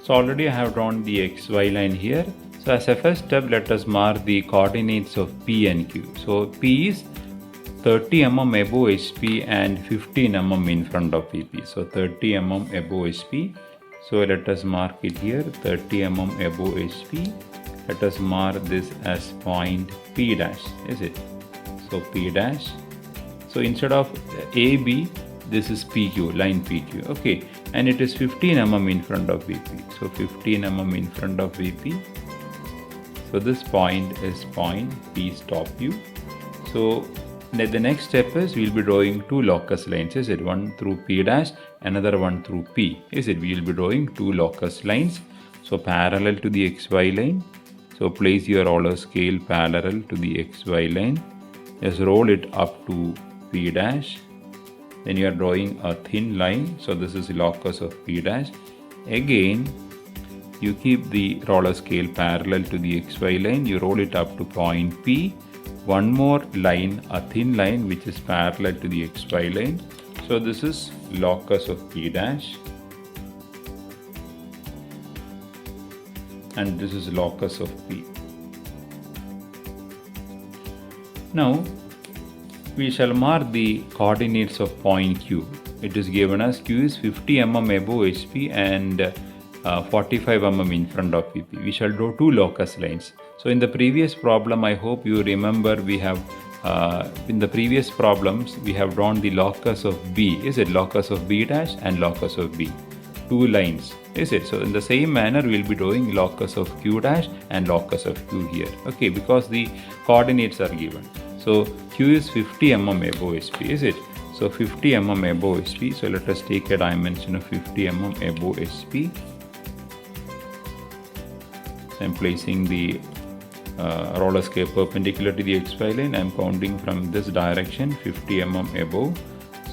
So already I have drawn the xy line here. So as a first step, let us mark the coordinates of P and Q. So P is 30 mm above HP and 15 mm in front of VP. So 30 mm above HP. So let us mark it here, 30 mm above HP. Let us mark this as point P dash, is it? So P dash. So instead of AB, this is PQ, line PQ, okay? And it is 15 mm in front of VP. So 15 mm in front of VP. So this point is point P stop U. So the next step is we'll be drawing two locus lines, is it? One through P dash, another one through P, is it? We will be drawing two locus lines. So parallel to the XY line. So place your roller scale parallel to the XY line. Just roll it up to P dash. Then you are drawing a thin line. So this is the locus of P dash. Again, you keep the roller scale parallel to the XY line. You roll it up to point P. One more line, a thin line which is parallel to the XY line. So this is locus of P dash. And this is locus of P. Now, we shall mark the coordinates of point Q. It is given as Q is 50 mm above HP and 45 mm in front of VP. We shall draw two locus lines. So in the previous problem, I hope you remember we have, in the previous problems, we have drawn the locus of B. Is it locus of B dash and locus of B? Two lines, is it? So in the same manner, we will be drawing locus of Q dash and locus of Q here. Okay, because the coordinates are given. So Q is 50 mm above HP, is it? So 50 mm above HP. So let us take a dimension of 50 mm above HP. I am placing the roller scale perpendicular to the XY line. I am counting from this direction 50 mm above.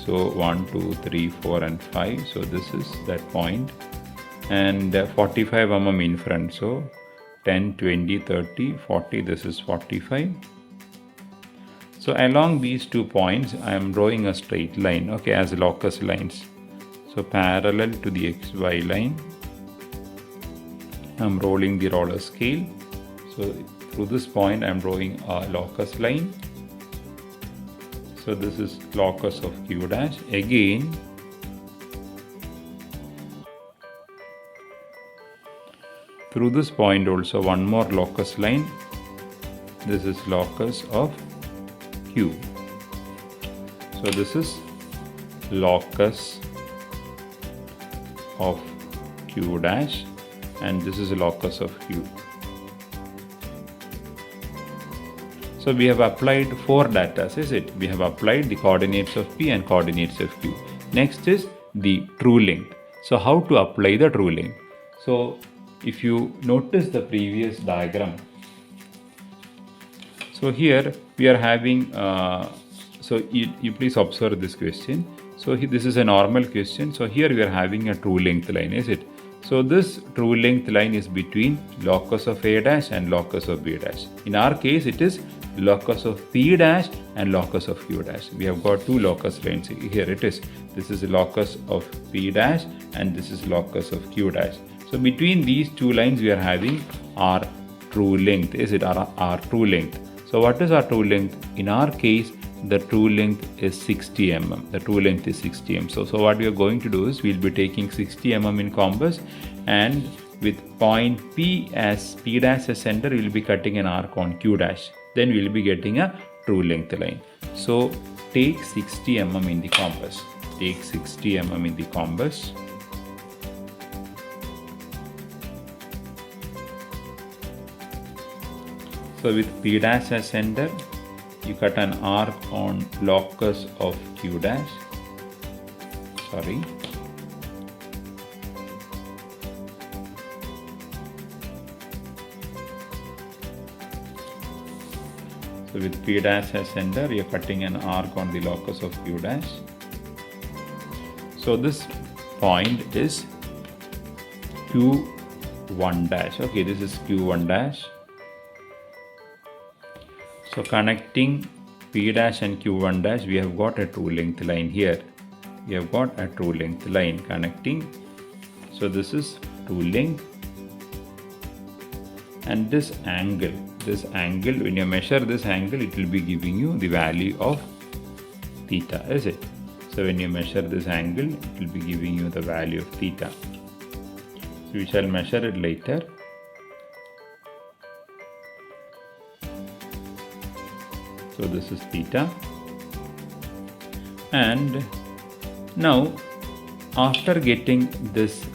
So 1, 2, 3, 4 and 5. So this is that point. And 45 mm in front. So 10, 20, 30, 40. This is 45. So along these 2 points, I am drawing a straight line, okay, as locus lines. So parallel to the XY line, I am rolling the roller scale. So through this point, I am drawing a locus line. So this is locus of Q dash. Again, through this point also one more locus line. This is locus of Q. So this is locus of Q dash and this is locus of Q. So we have applied 4 data, is it? We have applied the coordinates of P and coordinates of Q. Next is the true length. So how to apply the true length? So if you notice the previous diagram, so here we are having, so you please observe this question. So this is a normal question. So here we are having a true length line, is it? So this true length line is between locus of A dash and locus of B dash. In our case, it is locus of P dash and locus of Q dash. We have got two locus lines. Here it is. This is the locus of P dash and this is locus of Q dash. So between these two lines, we are having our true length. Is it our true length? So what is our true length? In our case, the true length is 60 mm. The true length is 60 mm. So what we are going to do is we'll be taking 60 mm in compass and with point P as P dash as center, we'll be cutting an arc on Q dash. Then we'll be getting a true length line. So take 60 mm in the compass. Take 60 mm in the compass. So with P dash as center, you cut an arc on locus of Q dash. Sorry. So with P dash as center, you are cutting an arc on the locus of Q dash. So this point is Q1 dash. Okay, this is Q1 dash. So connecting P dash and Q1 dash, we have got a true length line here. We have got a true length line connecting. So this is true length, and this angle, when you measure this angle, it will be giving you the value of theta, is it? So when you measure this angle, it will be giving you the value of theta. So we shall measure it later. So this is theta. And now, after getting this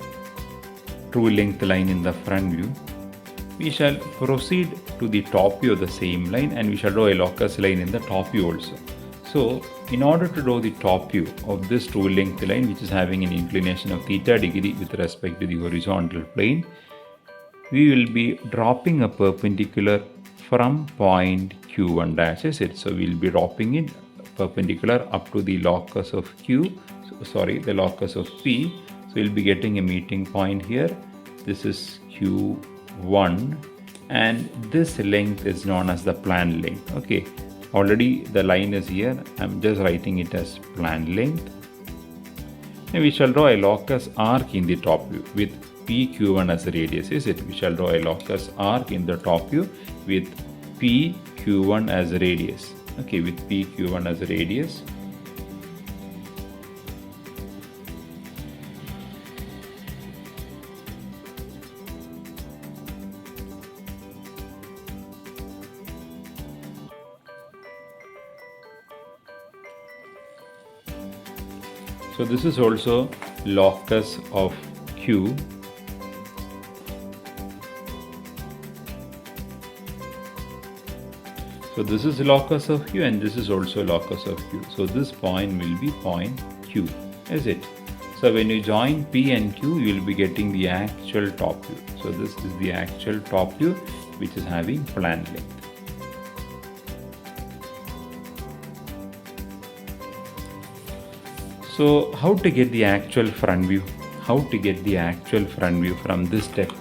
true length line in the front view, we shall proceed to the top view of the same line, and we shall draw a locus line in the top view also. So in order to draw the top view of this true length line, which is having an inclination of theta degree with respect to the horizontal plane, we will be dropping a perpendicular from point Q1 dash, is it? So we will be dropping it perpendicular up to the locus of the locus of P. So we'll be getting a meeting point here. This is Q1, and this length is known as the plan length. Okay, already the line is here. I'm just writing it as plan length. And we shall draw a locus arc in the top view with PQ1 as the radius, is it? We shall draw a locus arc in the top view with PQ1 as a radius. Okay, with PQ1 as a radius. So this is also locus of Q. So this is locus of Q, and this is also locus of Q. So this point will be point Q, is it? So when you join P and Q, you will be getting the actual top view. So this is the actual top view, which is having plan length. So how to get the actual front view? How to get the actual front view from this step?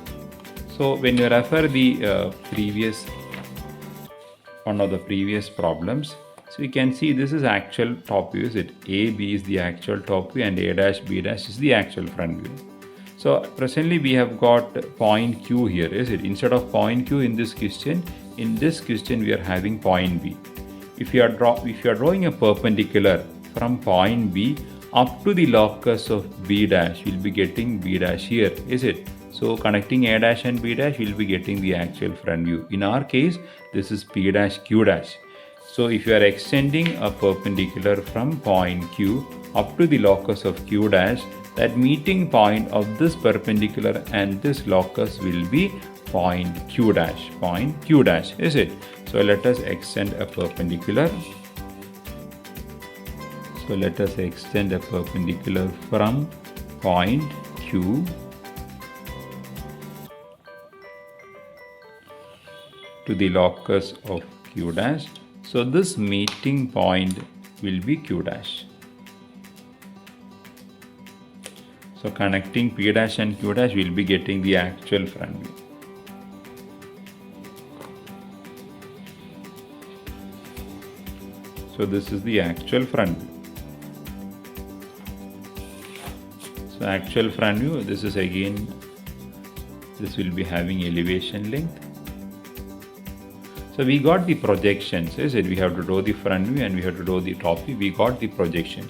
So when you refer the one of the previous problems, so you can see this is actual top view, is it? A, B is the actual top view, and A dash, B dash is the actual front view. So presently we have got point Q here, is it? Instead of point Q in this question we are having point B. If you are drawing a perpendicular from point B up to the locus of B dash, you will be getting B dash here, is it? So connecting A dash and B dash, we will be getting the actual front view. In our case, this is P dash Q dash. So if you are extending a perpendicular from point Q up to the locus of Q dash, that meeting point of this perpendicular and this locus will be point Q dash, is it? So let us extend a perpendicular. So let us extend a perpendicular from point Q to the locus of Q dash. So this meeting point will be Q dash. So connecting P dash and Q dash, we will be getting the actual front view. So this is the actual front view. So actual front view, this will be having elevation length. So we got the projections, is it? We have to draw the front view and we have to draw the top view. We got the projection.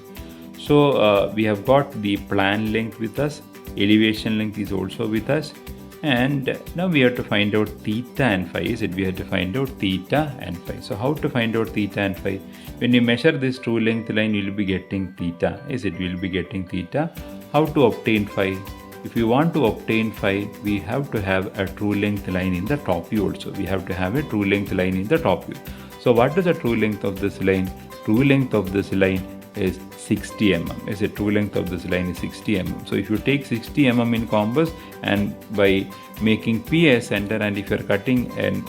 So we have got the plan length with us, elevation length is also with us, and now we have to find out theta and phi, is it? We have to find out theta and phi. So how to find out theta and phi? When you measure this true length line, you will be getting theta, is it? We will be getting theta. How to obtain phi? If you want to obtain phi, we have to have a true length line in the top view also. We have to have a true length line in the top view. So what is the true length of this line? True length of this line is 60 mm. Is it? True length of this line is 60 mm. So if you take 60 mm in compass, and by making P as center, and if you are cutting an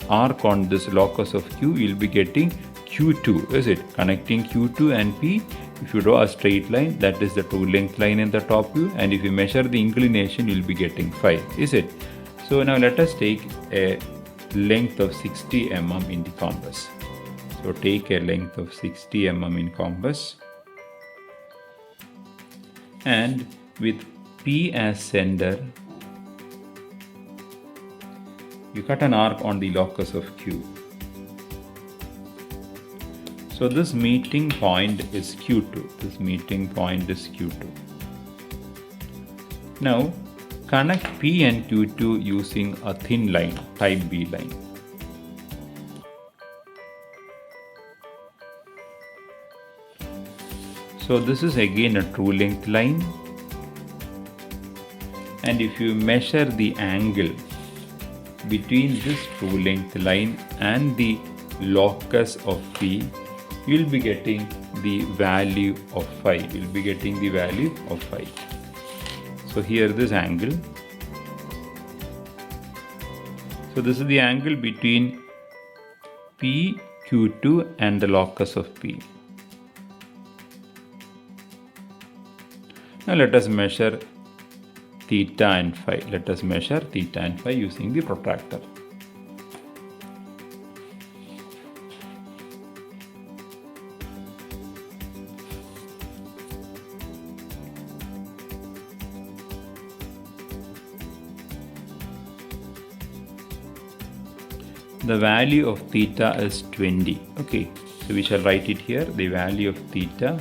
arc on this locus of Q, you will be getting Q2, is it? Connecting Q2 and P, if you draw a straight line, that is the true length line in the top view, and if you measure the inclination, you will be getting phi, is it? So now let us take a length of 60 mm in the compass. So take a length of 60 mm in compass, and with P as center, you cut an arc on the locus of Q. So this meeting point is Q2. This meeting point is Q2. Now connect P and Q2 using a thin line, type B line. So this is again a true length line, and if you measure the angle between this true length line and the locus of P, you will be getting the value of phi. You will be getting the value of phi. So here this angle. So this is the angle between P, Q2 and the locus of P. Now let us measure theta and phi. Let us measure theta and phi using the protractor. The value of theta is 20. Okay, so we shall write it here. The value of theta,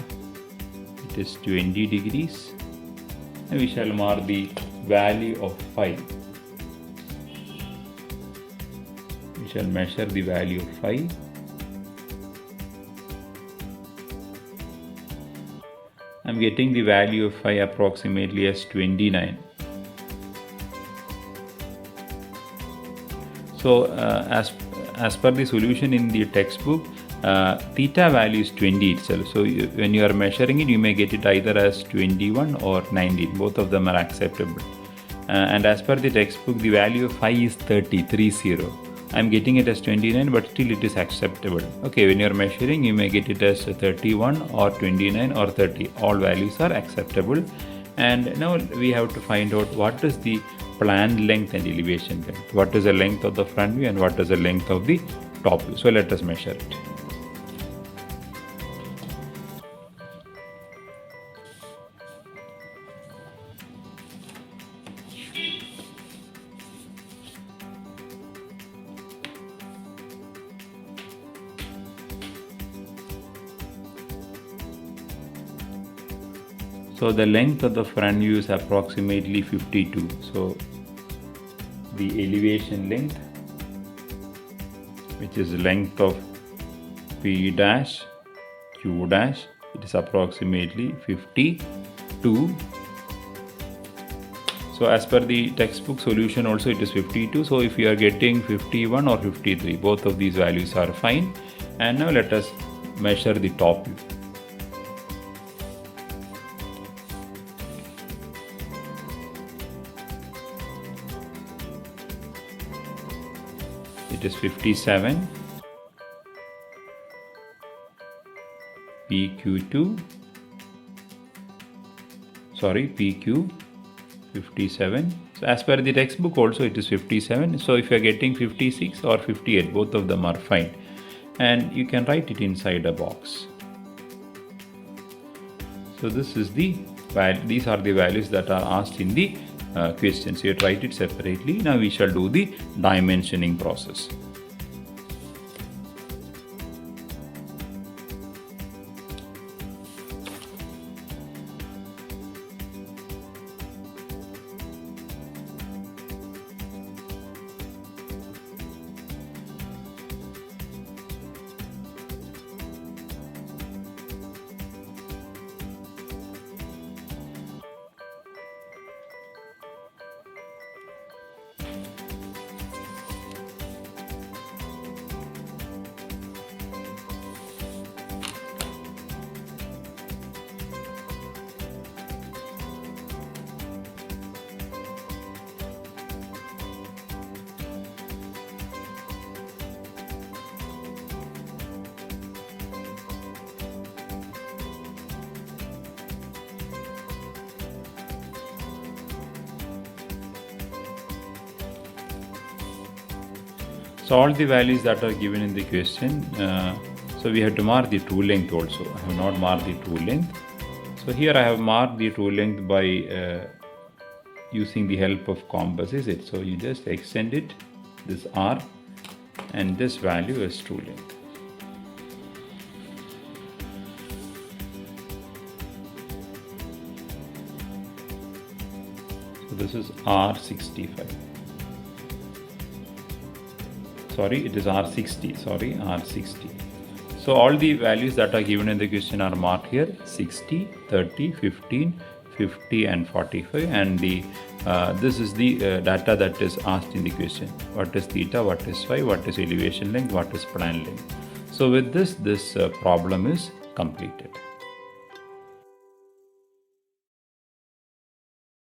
it is 20 degrees. And we shall mark the value of phi. We shall measure the value of phi. I am getting the value of phi approximately as 29. So as per the solution in the textbook, theta value is 20 itself. So when you are measuring it, you may get it either as 21 or 19. Both of them are acceptable. And as per the textbook, the value of phi is 30. I am getting it as 29, but still it is acceptable. Okay, when you are measuring, you may get it as 31 or 29 or 30. All values are acceptable. And now we have to find out what is the plan length and elevation length. What is the length of the front view and what is the length of the top view. So let us measure it. So the length of the front view is approximately 52. So the elevation length, which is length of P dash, Q dash, it is approximately 52. So as per the textbook solution also it is 52. So if you are getting 51 or 53, both of these values are fine. And now let us measure the top view. It is 57, PQ2, PQ 57. So as per the textbook also it is 57. So if you are getting 56 or 58, both of them are fine. And you can write it inside a box. So this is the these are the values that are asked in the questions. You write it separately. Now we shall do the dimensioning process. So all the values that are given in the question, so we have to mark the true length also. I have not marked the true length. So here I have marked the true length by using the help of compass, is it? So you just extend it this R, and this value is tooling. So this is R65. Sorry, it is R60. Sorry, R60. So all the values that are given in the question are marked here: 60, 30, 15, 50 and 45, and this is the data that is asked in the question. What is theta, what is phi, what is elevation length, what is plan length. So with this problem is completed.